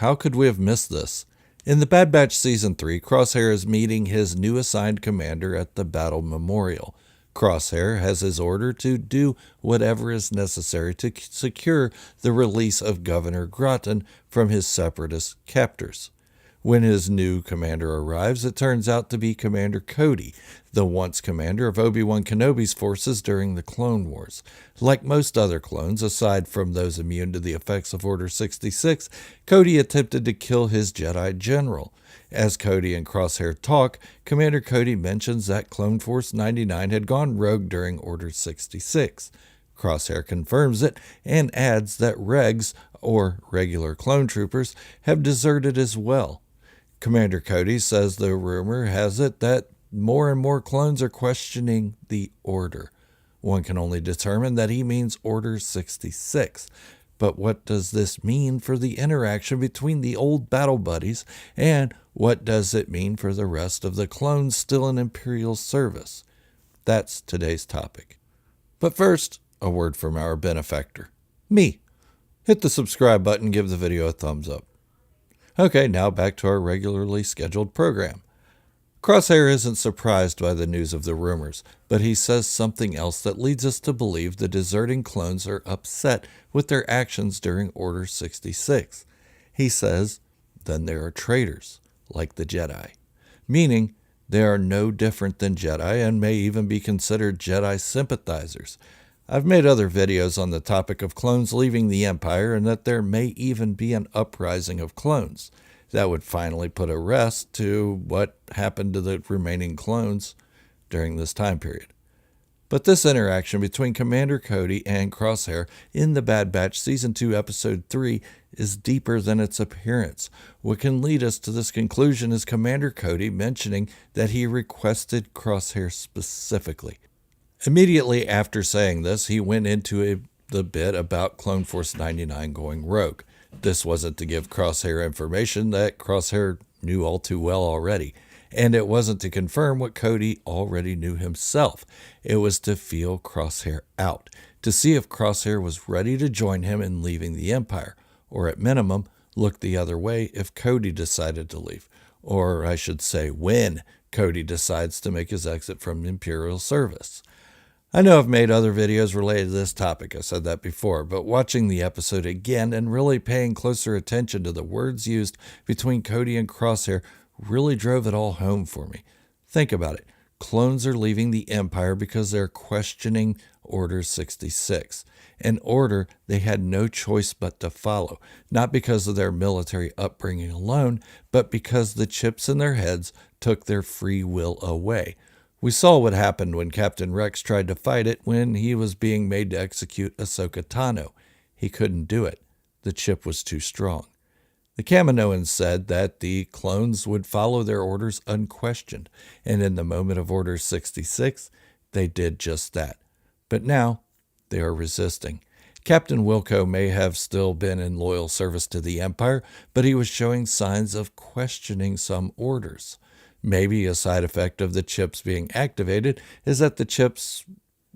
how could we have missed this? In the Bad Batch Season 3, Crosshair is meeting his new assigned commander at the Battle Memorial. Crosshair has his order to do whatever is necessary to secure the release of Governor Groton from his separatist captors. When his new commander arrives, it turns out to be Commander Cody, the once commander of Obi-Wan Kenobi's forces during the Clone Wars. Like most other clones, aside from those immune to the effects of Order 66, Cody attempted to kill his Jedi general. As Cody and Crosshair talk, Commander Cody mentions that Clone Force 99 had gone rogue during Order 66. Crosshair confirms it and adds that regs, or regular clone troopers, have deserted as well. Commander Cody says the rumor has it that more and more clones are questioning the Order. One can only determine that he means Order 66. But what does this mean for the interaction between the old battle buddies, and what does it mean for the rest of the clones still in Imperial service? That's today's topic. But first, a word from our benefactor, me. Hit the subscribe button, give the video a thumbs up. Okay, now back to our regularly scheduled program. Crosshair isn't surprised by the news of the rumors, but he says something else that leads us to believe the deserting clones are upset with their actions during Order 66. He says, then there are traitors, like the Jedi, meaning they are no different than Jedi and may even be considered Jedi sympathizers. I've made other videos on the topic of clones leaving the Empire and that there may even be an uprising of clones. That would finally put a rest to what happened to the remaining clones during this time period. But this interaction between Commander Cody and Crosshair in the Bad Batch Season 2 Episode 3 is deeper than its appearance. What can lead us to this conclusion is Commander Cody mentioning that he requested Crosshair specifically. Immediately after saying this, he went into the bit about Clone Force 99 going rogue. This wasn't to give Crosshair information that Crosshair knew all too well already, and it wasn't to confirm what Cody already knew himself. It was to feel Crosshair out, to see if Crosshair was ready to join him in leaving the Empire, or at minimum, look the other way if Cody decided to leave, or I should say when Cody decides to make his exit from Imperial service. I know I've made other videos related to this topic, I said that before, but watching the episode again and really paying closer attention to the words used between Cody and Crosshair really drove it all home for me. Think about it. Clones are leaving the Empire because they're questioning Order 66, an order they had no choice but to follow, not because of their military upbringing alone, but because the chips in their heads took their free will away. We saw what happened when Captain Rex tried to fight it when he was being made to execute Ahsoka Tano. He couldn't do it. The chip was too strong. The Kaminoans said that the clones would follow their orders unquestioned, and in the moment of Order 66, they did just that. But now, they are resisting. Captain Wilco may have still been in loyal service to the Empire, but he was showing signs of questioning some orders. Maybe a side effect of the chips being activated is that the chips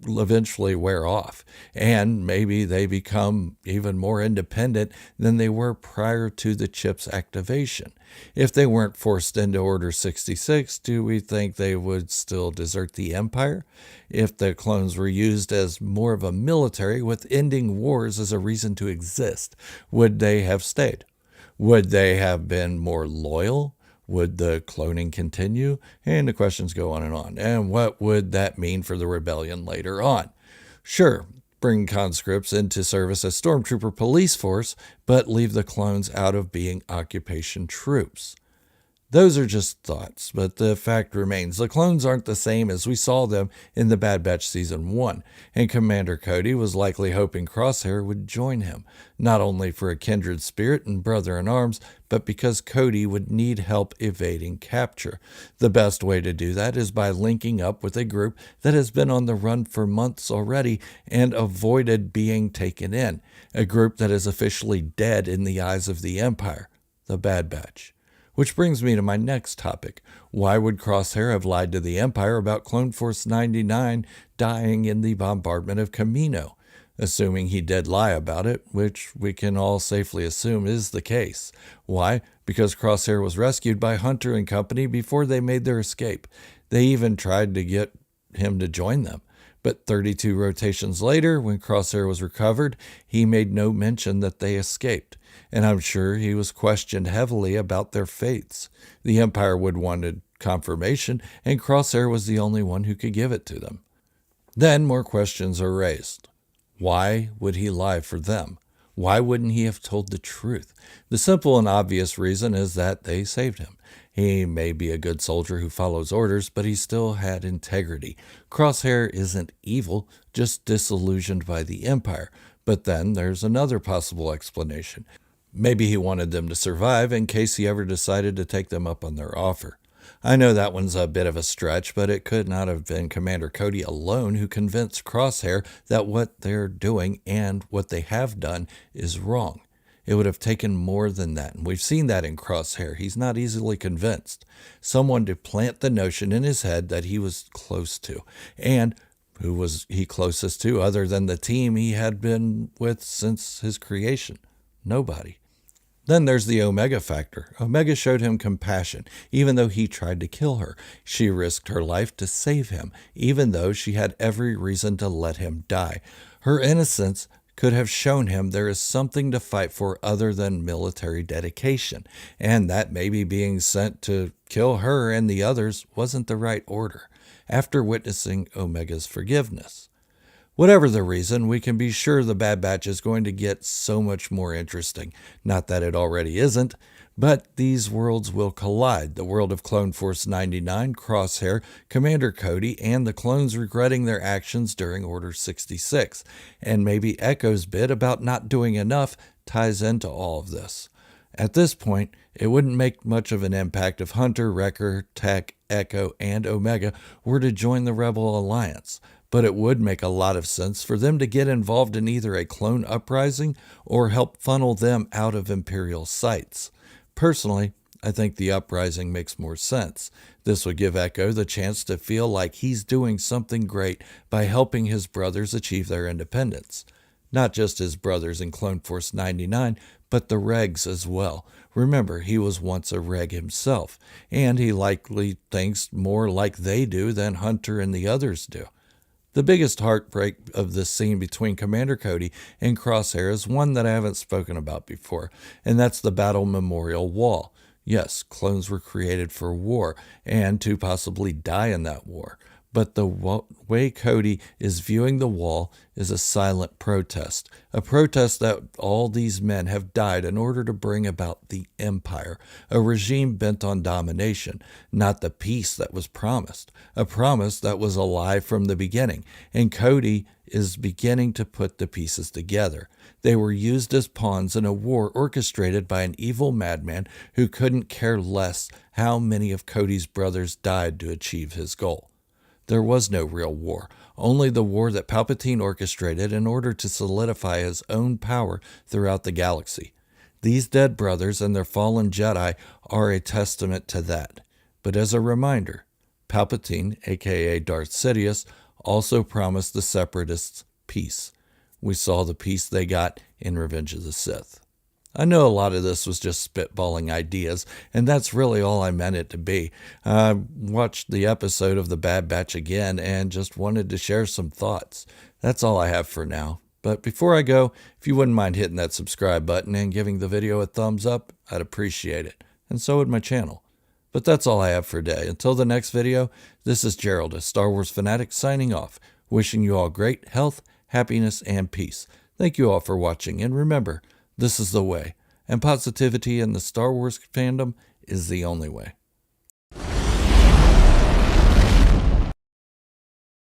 eventually wear off, and maybe they become even more independent than they were prior to the chip's activation. If they weren't forced into Order 66, do we think they would still desert the Empire? If the clones were used as more of a military with ending wars as a reason to exist, would they have stayed? Would they have been more loyal? Would the cloning continue? And the questions go on. And what would that mean for the rebellion later on? Sure, bring conscripts into service as stormtrooper police force, but leave the clones out of being occupation troops. Those are just thoughts, but the fact remains the clones aren't the same as we saw them in the Bad Batch Season 1, and Commander Cody was likely hoping Crosshair would join him, not only for a kindred spirit and brother-in-arms, but because Cody would need help evading capture. The best way to do that is by linking up with a group that has been on the run for months already and avoided being taken in, a group that is officially dead in the eyes of the Empire, the Bad Batch. Which brings me to my next topic. Why would Crosshair have lied to the Empire about Clone Force 99 dying in the bombardment of Kamino? assuming he did lie about it, which we can all safely assume is the case. Why? Because Crosshair was rescued by Hunter and company before they made their escape. They even tried to get him to join them. But 32 rotations later, when Crosshair was recovered, he made no mention that they escaped, and I'm sure he was questioned heavily about their fates. The Empire would wanted confirmation, and Crosshair was the only one who could give it to them. Then more questions are raised. Why would he lie for them? Why wouldn't he have told the truth? The simple and obvious reason is that they saved him. He may be a good soldier who follows orders, but he still had integrity. Crosshair isn't evil, just disillusioned by the Empire. But then there's another possible explanation. Maybe he wanted them to survive in case he ever decided to take them up on their offer. I know that one's a bit of a stretch, but it could not have been Commander Cody alone who convinced Crosshair that what they're doing and what they have done is wrong. It would have taken more than that, and we've seen that in Crosshair. He's not easily convinced. Someone to plant the notion in his head that he was close to. And who was he closest to other than the team he had been with since his creation? Nobody. Then there's the Omega factor. Omega showed him compassion, even though he tried to kill her. She risked her life to save him, even though she had every reason to let him die. Her innocence could have shown him there is something to fight for other than military dedication, and that maybe being sent to kill her and the others wasn't the right order, after witnessing Omega's forgiveness. Whatever the reason, we can be sure the Bad Batch is going to get so much more interesting. Not that it already isn't, but these worlds will collide. The world of Clone Force 99, Crosshair, Commander Cody, and the clones regretting their actions during Order 66. And maybe Echo's bit about not doing enough ties into all of this. At this point, it wouldn't make much of an impact if Hunter, Wrecker, Tech, Echo, and Omega were to join the Rebel Alliance. But it would make a lot of sense for them to get involved in either a clone uprising or help funnel them out of Imperial sites. Personally, I think the uprising makes more sense. This would give Echo the chance to feel like he's doing something great by helping his brothers achieve their independence. Not just his brothers in Clone Force 99, but the Regs as well. Remember, he was once a Reg himself, and he likely thinks more like they do than Hunter and the others do. The biggest heartbreak of this scene between Commander Cody and Crosshair is one that I haven't spoken about before, and that's the Battle Memorial Wall. Yes, clones were created for war, and to possibly die in that war. But the way Cody is viewing the wall is a silent protest, a protest that all these men have died in order to bring about the Empire, a regime bent on domination, not the peace that was promised, a promise that was a lie from the beginning, and Cody is beginning to put the pieces together. They were used as pawns in a war orchestrated by an evil madman who couldn't care less how many of Cody's brothers died to achieve his goal. There was no real war, only the war that Palpatine orchestrated in order to solidify his own power throughout the galaxy. These dead brothers and their fallen Jedi are a testament to that. But as a reminder, Palpatine, aka Darth Sidious, also promised the Separatists peace. We saw the peace they got in Revenge of the Sith. I know a lot of this was just spitballing ideas, and that's really all I meant it to be. I watched the episode of The Bad Batch again and just wanted to share some thoughts. That's all I have for now. But before I go, if you wouldn't mind hitting that subscribe button and giving the video a thumbs up, I'd appreciate it. And so would my channel. But that's all I have for today. Until the next video, this is Gerald, a Star Wars fanatic, signing off, wishing you all great health, happiness, and peace. Thank you all for watching, and remember, this is the way, and positivity in the Star Wars fandom is the only way.